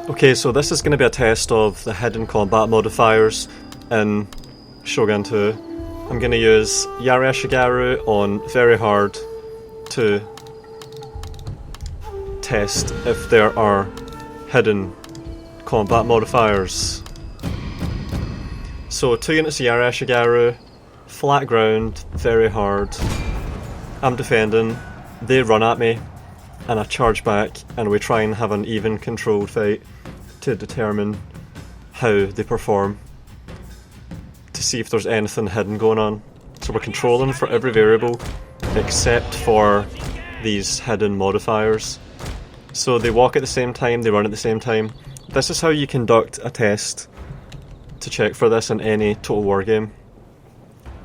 Okay, so this is going to be a test of the hidden combat modifiers in Shogun 2. I'm going to use Yare Shigaru on very hard to test if there are hidden combat modifiers. So 2 units of Yare Shigaru, flat ground, very hard. I'm defending, they run at me, and I charge back, and we try and have an even controlled fight to determine how they perform, to see if there's anything hidden going on. So we're controlling for every variable except for these hidden modifiers. So they walk at the same time, they run at the same time. This is how you conduct a test to check for this in any Total War game.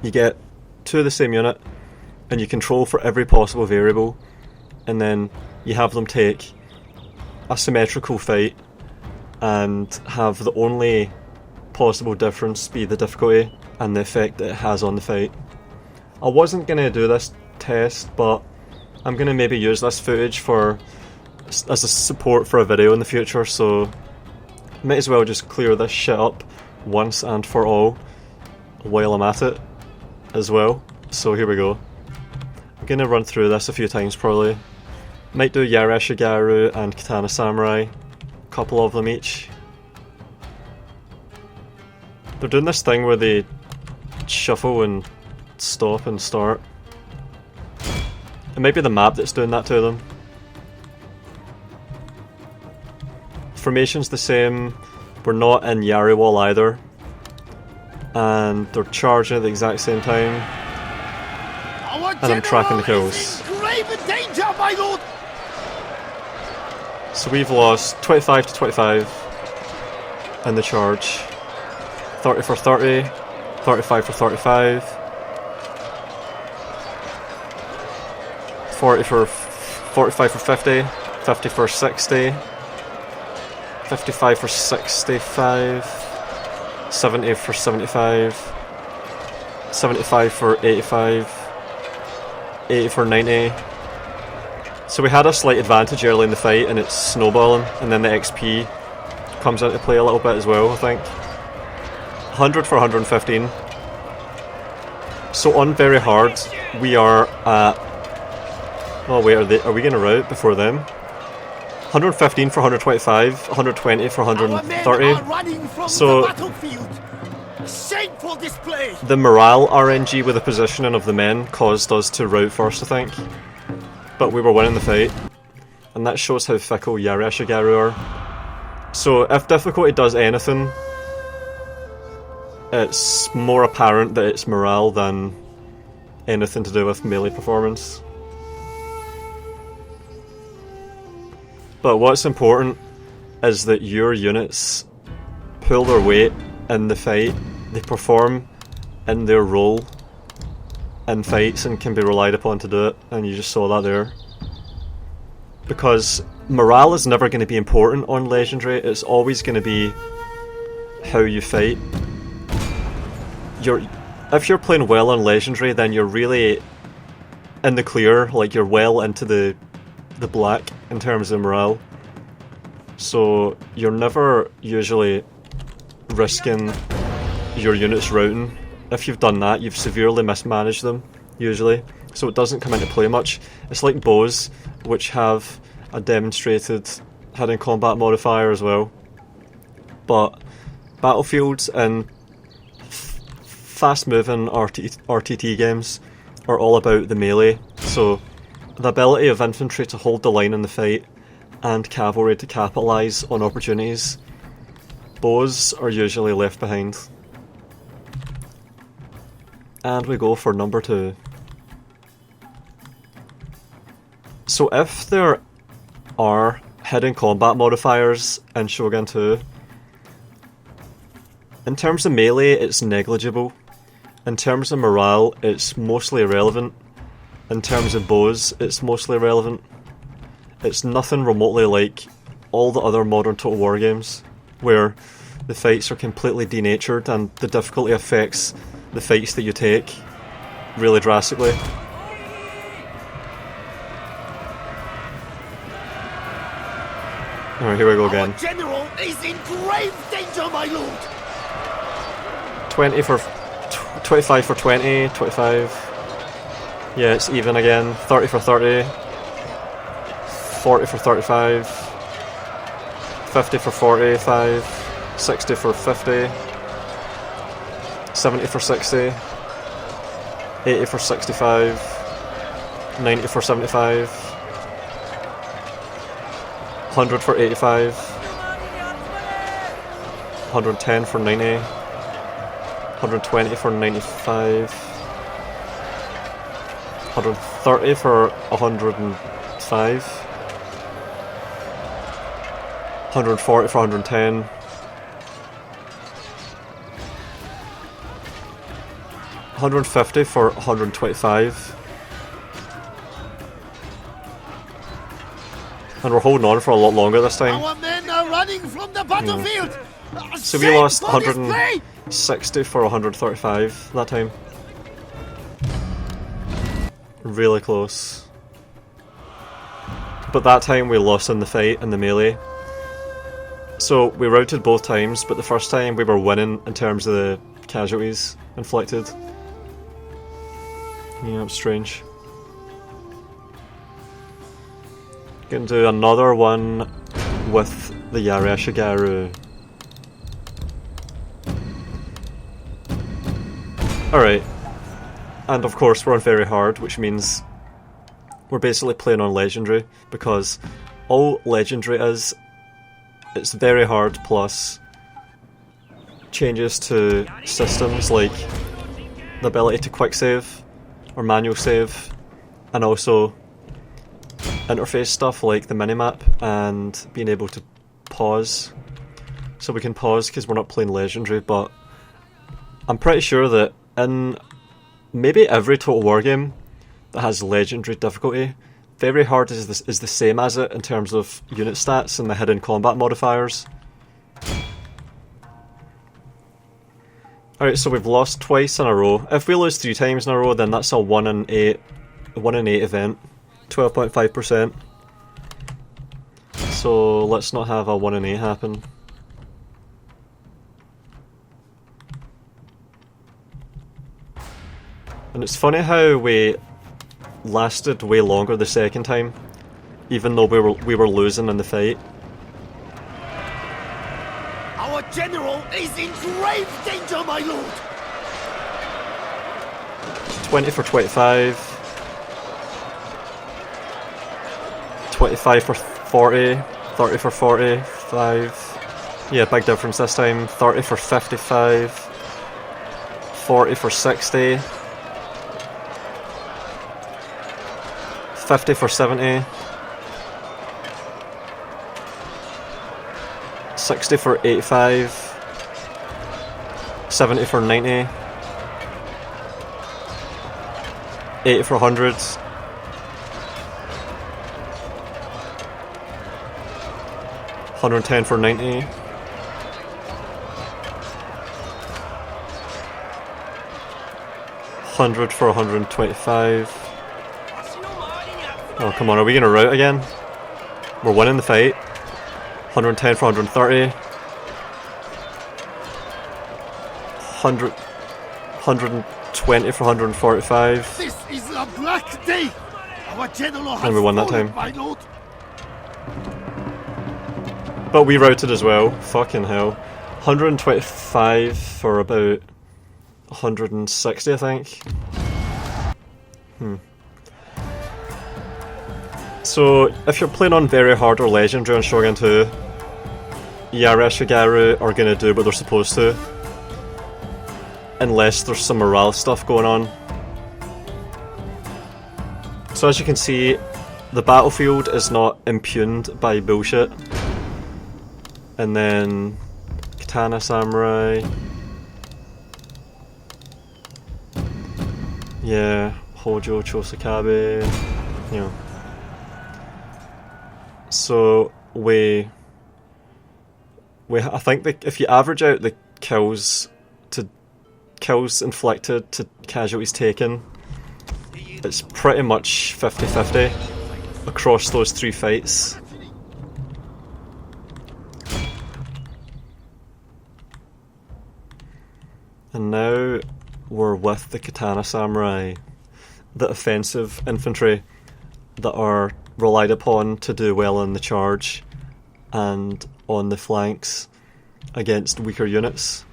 You get 2 of the same unit, and you control for every possible variable, and then you have them take a symmetrical fight and have the only possible difference be the difficulty and the effect that it has on the fight. I wasn't going to do this test, but I'm going to maybe use this footage as a support for a video in the future, so might as well just clear this shit up once and for all while I'm at it as well. So here we go. I'm going to run through this a few times probably. Might do Yare Shigaru and Katana Samurai, a couple of them each. They're doing this thing where they shuffle and stop and start. It might be the map that's doing that to them. Formation's the same, we're not in Yari wall either. And they're charging at the exact same time. And I'm tracking the kills. Danger, my lord. So we've lost 25 to 25 in the charge. 30 for 30, 35 for 35, 45 for 50, 50 for 60, 55 for 65, 70 for 75, 75 for 85, 80 for 90. So we had a slight advantage early in the fight and it's snowballing, and then the XP comes into play a little bit as well, I think. 100 for 115. So on very hard, we are at... Oh wait, are we going to rout before them? 115 for 125, 120 for 130. So shameful display. The morale RNG with the positioning of the men caused us to rout first, I think. But we were winning the fight. And that shows how fickle Yare Shigaru are. So if difficulty does anything, it's more apparent that it's morale than anything to do with melee performance. But what's important is that your units pull their weight in the fight. They perform in their role in fights and can be relied upon to do it, and you just saw that there. Because morale is never going to be important on Legendary, it's always going to be how you fight. If you're playing well on Legendary, then you're really in the clear, like you're well into the black in terms of morale. So you're never usually risking your units routing. If you've done that, you've severely mismanaged them, usually. So it doesn't come into play much. It's like bows, which have a demonstrated hidden combat modifier as well. But battlefields and fast-moving RTT games are all about the melee. So the ability of infantry to hold the line in the fight and cavalry to capitalise on opportunities. Bows are usually left behind. And we go for number 2. So if there are hidden combat modifiers in Shogun 2, in terms of melee it's negligible, in terms of morale it's mostly irrelevant, in terms of bows it's mostly irrelevant. It's nothing remotely like all the other modern Total War games, where the fights are completely denatured and the difficulty affects the fights that you take really drastically. Alright, here we go Our again. general is in grave danger, my lord. 20 for... 25 for 20, 25... Yeah, it's even again. 30 for 30. 40 for 35. 50 for 45. 60 for 50. 70 for 60. 80 for 65. 90 for 75. 100 for 85. 110 for 90. 120 for 95. 130 for 105. 140 for 110. 150 for 125. And we're holding on for a lot longer this time. Our men are running from the battlefield. So we lost 160 for 135 that time. Really close. But that time we lost in the fight, in the melee. So we routed both times, but the first time we were winning in terms of the casualties inflicted. Yeah, it's strange. Gonna do another one with the Yareshigaru. Alright. And of course we're on very hard, which means we're basically playing on legendary, because all legendary is, it's very hard plus changes to systems like the ability to quick save or manual save, and also interface stuff like the minimap and being able to pause. So we can pause because we're not playing legendary, but I'm pretty sure that in maybe every Total War game that has legendary difficulty, very hard is the same as it in terms of unit stats and the hidden combat modifiers. Alright, so we've lost twice in a row. If we lose 3 times in a row, then that's a 1 in 8 event. 12.5%. So let's not have a 1 in 8 happen. And it's funny how we lasted way longer the second time, even though we were losing in the fight. Our general is in grave danger, my lord. 20 for 25. 25 for 40. 30 for 45. Yeah, big difference this time. 30 for 55. 40 for 60. 50 for 70. 60 for 85. 70 for 90. 80 for 100. 110 for 90. 100 for 125. Oh, come on, are we gonna rout again? We're winning the fight. 110 for 130. 120 for 145. This is a black day. Our general has And we won that fallen, time. my lord. But we routed as well. Fucking hell. 125 for about 160, I think. So, if you're playing on very hard or legendary on Shogun 2, Yareshigaru are gonna do what they're supposed to. Unless there's some morale stuff going on. So as you can see, the battlefield is not impugned by bullshit. And then Katana Samurai. Yeah, Hojo Chosakabe. You know. So I think that if you average out the kills inflicted to casualties taken, it's pretty much 50-50 across those 3 fights. And now we're with the Katana Samurai, the offensive infantry that are relied upon to do well in the charge and on the flanks against weaker units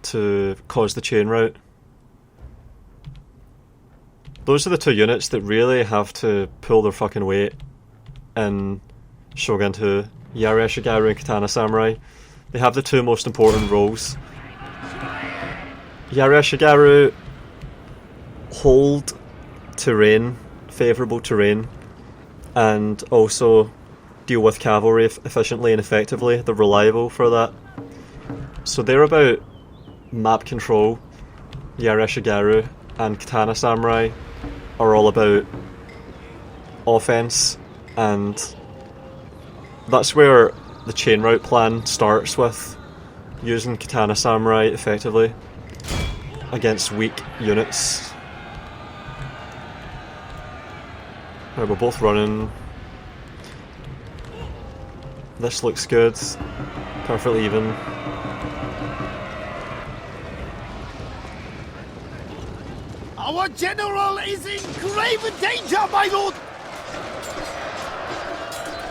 to cause the chain rout. Those are the two units that really have to pull their fucking weight in Shogun 2. Yari Ashigaru and Katana Samurai. They have the two most important roles. Yari Ashigaru hold terrain, favourable terrain, and also deal with cavalry efficiently and effectively. They're reliable for that. So they're about map control. Yari Ashigaru and Katana Samurai are all about offense, and that's where the chain rout plan starts, with using Katana Samurai effectively against weak units. Right, we're both running. This looks good. Perfectly even. Our general is in grave danger, my lord!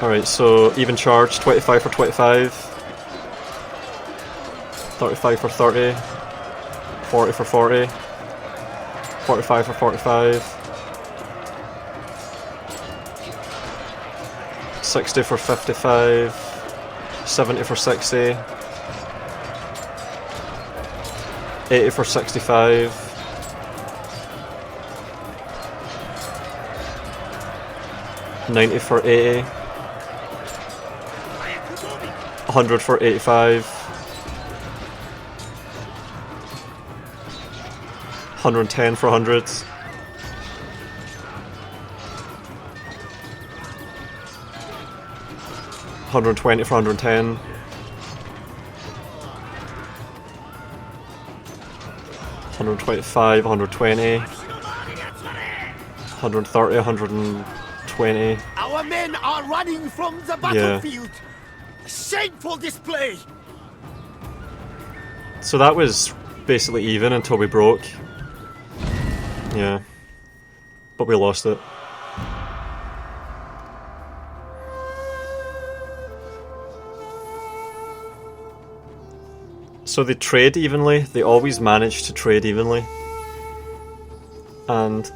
Alright, so even charge, 25 for 25. 35 for 30. 40 for 40. 45 for 45. 60 for 55. 70 for 60. 80 for 65. 90 for 80. 100 for 85. 110 for 100. 120 for 110. 125, 120. 130, 120. Our men are running from the battlefield! Shameful display! So that was basically even until we broke. Yeah. But we lost it. So they trade evenly, they always manage to trade evenly. And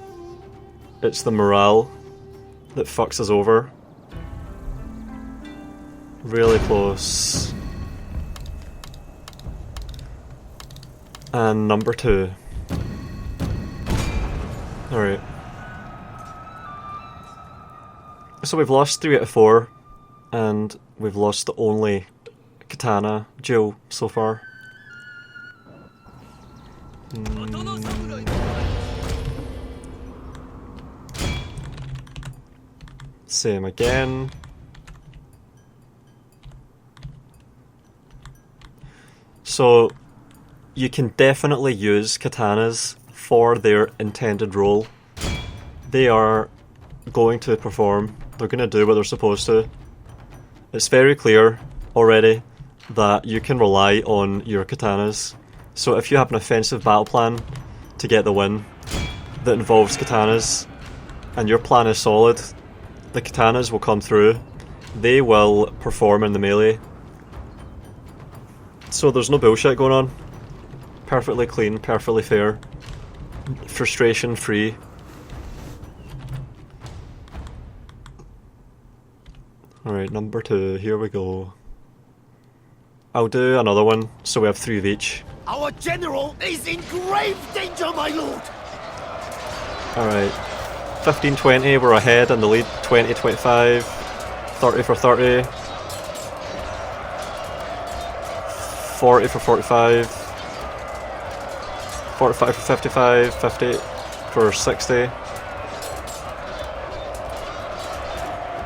it's the morale that fucks us over. Really close. And number 2. Alright. So we've lost 3 out of 4, and we've lost the only katana duel so far. Same again. So you can definitely use katanas for their intended role. They are going to perform. They're going to do what they're supposed to. It's very clear already that you can rely on your katanas. So if you have an offensive battle plan to get the win that involves katanas, and your plan is solid, the katanas will come through. They will perform in the melee. So there's no bullshit going on. Perfectly clean, perfectly fair. Frustration free. Alright, number 2, here we go. I'll do another one, so we have 3 of each. Our general is in grave danger, my lord! Alright. 15-20, we're ahead in the lead. 20-25. 30 for 30. 40 for 45. 45 for 55. 50 for 60.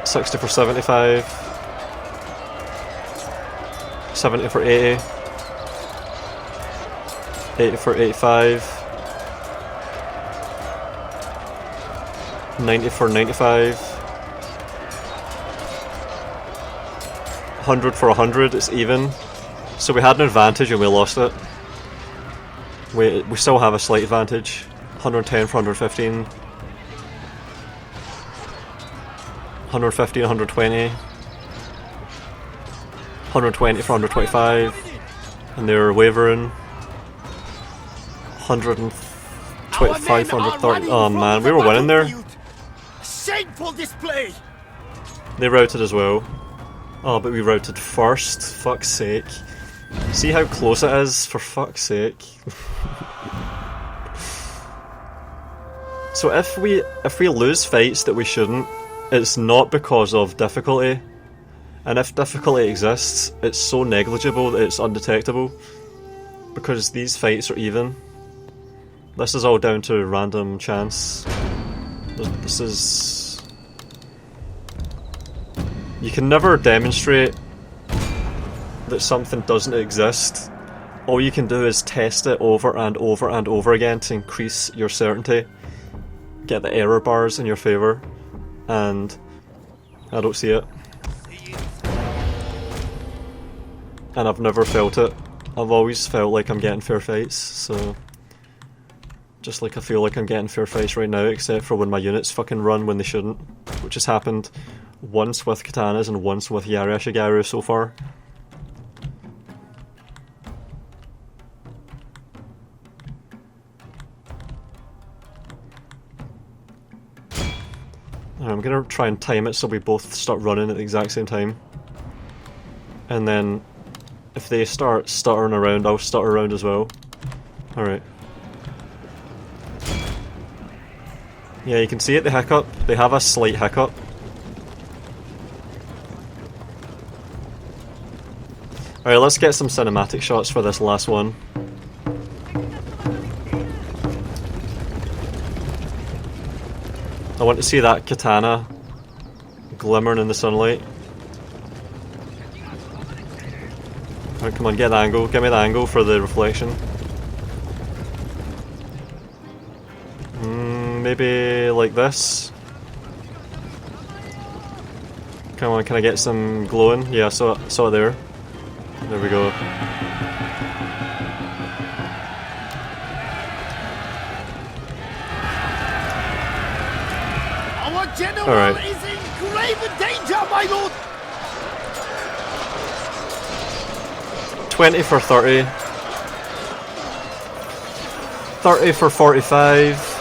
60 for 75. 70 for 80. 80 for 85. 90 for 95. 100 for 100, it's even. So we had an advantage and we lost it. We still have a slight advantage. 110 for 115. 115, 120. 120 for 125. And they're wavering. 125 for 130. Oh man, we were winning there. Shameful display. They routed as well. Oh, but we routed first. Fuck's sake. See how close it is? For fuck's sake. So if we lose fights that we shouldn't, it's not because of difficulty. And if difficulty exists, it's so negligible that it's undetectable. Because these fights are even. This is all down to random chance. This is... You can never demonstrate that something doesn't exist. All you can do is test it over and over and over again to increase your certainty. Get the error bars in your favour. And I don't see it. And I've never felt it. I've always felt like I'm getting fair fights, so... Just like I feel like I'm getting fair fights right now, except for when my units fucking run when they shouldn't. Which has happened once with katanas and once with Yari Ashigaru so far. I'm gonna try and time it so we both start running at the exact same time. And then, if they start stuttering around, I'll stutter around as well. Alright. Yeah, you can see it, the hiccup. They have a slight hiccup. Alright, let's get some cinematic shots for this last one. I want to see that katana glimmering in the sunlight. Alright, come on, get the angle. Give me the angle for the reflection. Maybe like this. Come on, can I get some glowing? Yeah, I saw it there. There we go. Our general Alright. is in grave danger, my lord. 20 for 30. 30 for 45.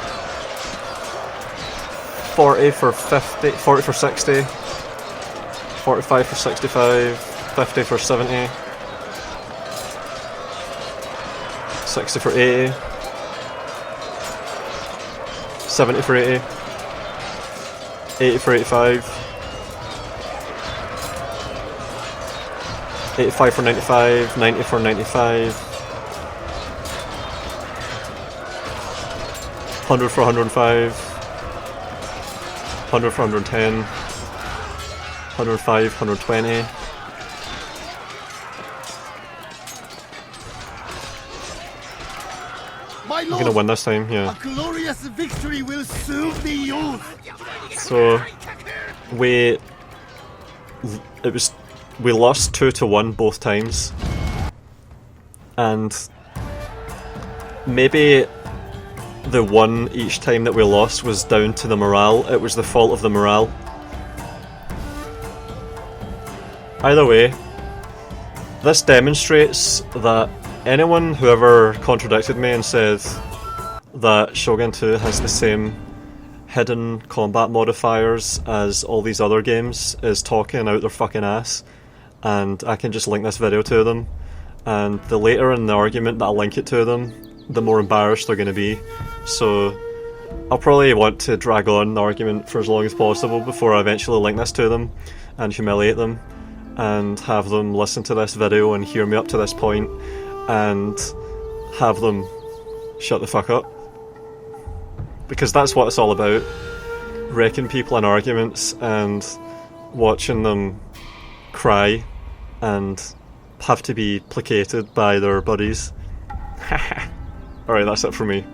40 for 50, 40 for 60, 45 for 65, 50 for 70, 60 for 80, 70 for 80, 80 for 85, 85 for 95, 90 for 95, 100 for 105, 100 for 110, 105, 120. My I'm lord, gonna win this time, yeah. a glorious victory will soon be yours. So we lost 2-1 both times, and maybe the one each time that we lost was down to the morale. It was the fault of the morale. Either way, this demonstrates that whoever contradicted me and said that Shogun 2 has the same hidden combat modifiers as all these other games is talking out their fucking ass, and I can just link this video to them, and the later in the argument that I link it to them, the more embarrassed they're going to be. So I'll probably want to drag on the argument for as long as possible before I eventually link this to them and humiliate them and have them listen to this video and hear me up to this point and have them shut the fuck up. Because that's what it's all about. Wrecking people in arguments and watching them cry and have to be placated by their buddies. Alright, that's it for me.